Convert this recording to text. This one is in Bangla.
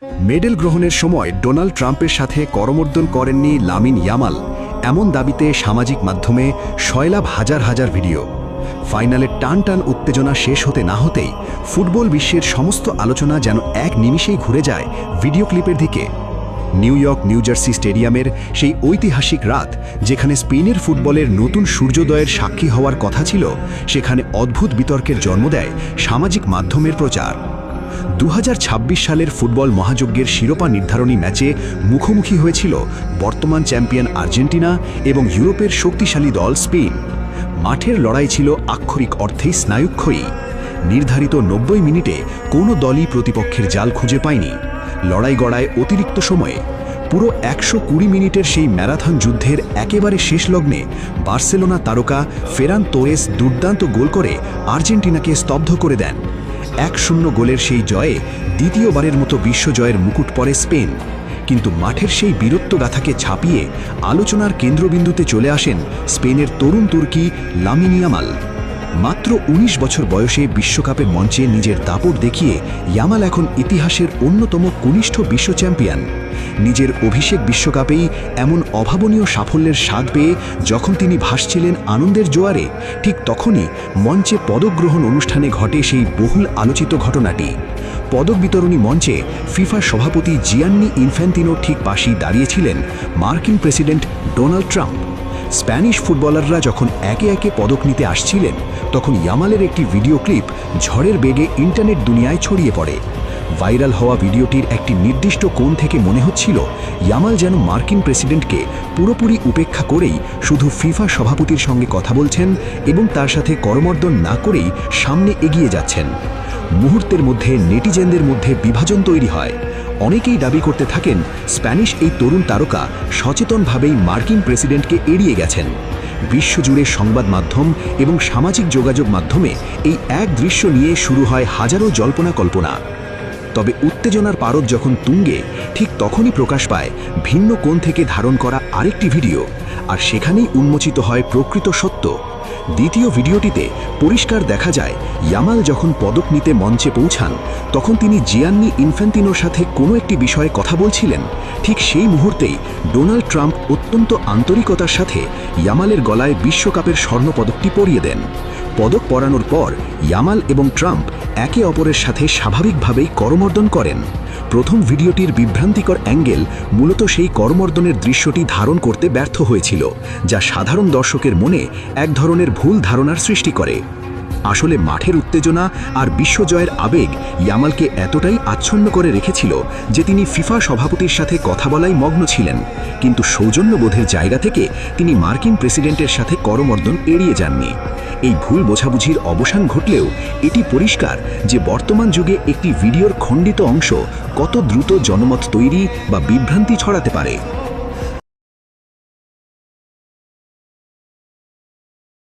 মেডেল গ্রহণের সময় ডোনাল্ড ট্রাম্পের সাথে করমর্দন করেননি লামিন ইয়ামাল, এমন দাবিতে সামাজিক মাধ্যমে সয়লাভ হাজার হাজার ভিডিও। ফাইনালের টান টান উত্তেজনা শেষ হতে না হতেই ফুটবল বিশ্বের সমস্ত আলোচনা যেন এক নিমিষেই ঘুরে যায় ভিডিও ক্লিপের দিকে। নিউ ইয়র্ক নিউ জার্সি স্টেডিয়ামের সেই ঐতিহাসিক রাত, যেখানে স্পেনের ফুটবলের নতুন সূর্যোদয়ের সাক্ষী হওয়ার কথা ছিল, সেখানে অদ্ভুত বিতর্কের জন্ম দেয় সামাজিক মাধ্যমের প্রচার। 2026 সালের ফুটবল মহাযজ্ঞের শিরোপা নির্ধারণী ম্যাচে মুখোমুখি হয়েছিল বর্তমান চ্যাম্পিয়ন আর্জেন্টিনা এবং ইউরোপের শক্তিশালী দল স্পেন। মাঠের লড়াই ছিল আক্ষরিক অর্থেই স্নায়ুক্ষয়ী। নির্ধারিত 90 মিনিটে কোনো দলই প্রতিপক্ষের জাল খুঁজে পায়নি। লড়াই গড়ায় অতিরিক্ত সময়ে। পুরো 120 মিনিটের সেই ম্যারাথন যুদ্ধের একেবারে শেষ লগ্নে বার্সেলোনা তারকা ফেরান তোরেস দুর্দান্ত গোল করে আর্জেন্টিনাকে স্তব্ধ করে দেন। 1-0 গোলের সেই জয়ে দ্বিতীয়বারের মতো বিশ্বজয়ের মুকুট পরে স্পেন। কিন্তু মাঠের সেই বীরত্বগাথাকে ছাপিয়ে আলোচনার কেন্দ্রবিন্দুতে চলে আসেন স্পেনের তরুণ তুর্কি লামিন ইয়ামাল। মাত্র 19 বছর বয়সে বিশ্বকাপের মঞ্চে নিজের দাপট দেখিয়ে ইয়ামাল এখন ইতিহাসের অন্যতম কনিষ্ঠ বিশ্ব চ্যাম্পিয়ন। নিজের অভিষেক বিশ্বকাপেই এমন অভাবনীয় সাফল্যের স্বাদ পেয়ে যখন তিনি ভাসছিলেন আনন্দের জোয়ারে, ঠিক তখনই মঞ্চে পদক গ্রহণ অনুষ্ঠানে ঘটে সেই বহুল আলোচিত ঘটনাটি। পদক বিতরণী মঞ্চে ফিফা সভাপতি জিয়ান্নি ইনফ্যান্তিনো ঠিক পাশেই দাঁড়িয়েছিলেন মার্কিন প্রেসিডেন্ট ডোনাল্ড ট্রাম্প। স্প্যানিশ ফুটবলাররা যখন একে একে পদক নিতে আসছিলেন, তখন ইয়ামালের একটি ভিডিও ক্লিপ ঝড়ের বেগে ইন্টারনেট দুনিয়ায় ছড়িয়ে পড়ে। ভাইরাল হওয়া ভিডিওটির একটি নির্দিষ্ট কোণ থেকে মনে হচ্ছিল ইয়ামাল যেন মার্কিন প্রেসিডেন্টকে পুরোপুরি উপেক্ষা করেই শুধু ফিফা সভাপতির সঙ্গে কথা বলছেন এবং তার সাথে করমর্দন না করেই সামনে এগিয়ে যাচ্ছেন। মুহূর্তের মধ্যে নেটিজেনদের মধ্যে বিভাজন তৈরি হয়। অনেকেই দাবি করতে থাকেন স্প্যানিশ এই তরুণ তারকা সচেতনভাবেই মার্কিন প্রেসিডেন্টকে এড়িয়ে গেছেন। বিশ্বজুড়ে সংবাদ মাধ্যম এবং সামাজিক যোগাযোগ মাধ্যমে এই এক দৃশ্য নিয়ে শুরু হয় হাজারো জল্পনা কল্পনা। তবে উত্তেজনার পারদ যখন তুঙ্গে, ঠিক তখনই প্রকাশ পায় ভিন্ন কোণ থেকে ধারণ করা আরেকটি ভিডিও, আর সেখানেই উন্মোচিত হয় প্রকৃত সত্য। দ্বিতীয় ভিডিওটিতে পরিষ্কার দেখা যায় ইয়ামাল যখন পদক নিতে মঞ্চে পৌঁছান, তখন তিনি জিয়ান্নি ইনফ্যান্তিনোর সাথে কোনো একটি বিষয়ে কথা বলছিলেন। ঠিক সেই মুহূর্তেই ডোনাল্ড ট্রাম্প অত্যন্ত আন্তরিকতার সাথে ইয়ামালের গলায় বিশ্বকাপের স্বর্ণপদকটি পরিয়ে দেন। পদক পরানোর পর ইয়ামাল এবং ট্রাম্প একে অপরের সাথে স্বাভাবিকভাবেই করমর্দন করেন। প্রথম ভিডিওটির বিভ্রান্তিকর অ্যাঙ্গেল মূলত সেই করমর্দনের দৃশ্যটি ধারণ করতে ব্যর্থ হয়েছিল, যা সাধারণ দর্শকের মনে এক ধরনের ভুল ধারণার সৃষ্টি করে। আসলে মাঠের উত্তেজনা আর বিশ্বজয়ের আবেগ ইয়ামালকে এতটাই আচ্ছন্ন করে রেখেছিল যে তিনি ফিফা সভাপতির সাথে কথা বলাই মগ্ন ছিলেন, কিন্তু সৌজন্যবোধের জায়গা থেকে তিনি মার্কিন প্রেসিডেন্টের সাথে করমর্দন এড়িয়ে যাননি। এই ভুল বোঝাবুঝির অবসান ঘটলেও এটি পরিষ্কার যে বর্তমান যুগে একটি ভিডিওর খণ্ডিত অংশ কত দ্রুত জনমত তৈরি বা বিভ্রান্তি ছড়াতে পারে।